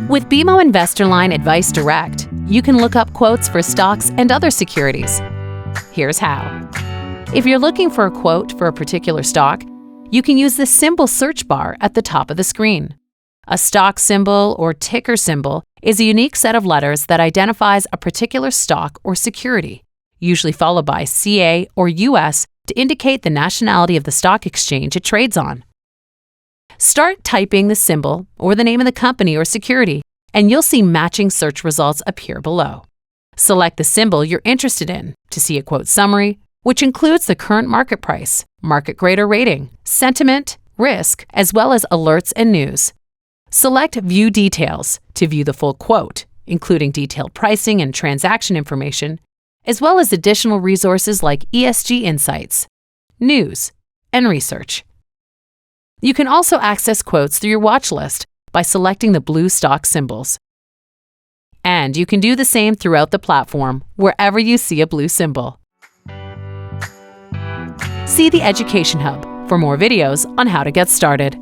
With BMO InvestorLine adviceDirect, you can look up quotes for stocks and other securities. Here's how. If you're looking for a quote for a particular stock, you can use the symbol search bar at the top of the screen. A stock symbol or ticker symbol is a unique set of letters that identifies a particular stock or security, usually followed by CA or US to indicate the nationality of the stock exchange it trades on. Start typing the symbol or the name of the company or security, and you'll see matching search results appear below. Select the symbol you're interested in to see a quote summary, which includes the current market price, market grade or rating, sentiment, risk, as well as alerts and news. Select View Details to view the full quote, including detailed pricing and transaction information, as well as additional resources like ESG insights, news, and research. You can also access quotes through your watch list by selecting the blue stock symbols. And you can do the same throughout the platform, wherever you see a blue symbol. See the Education Hub for more videos on how to get started.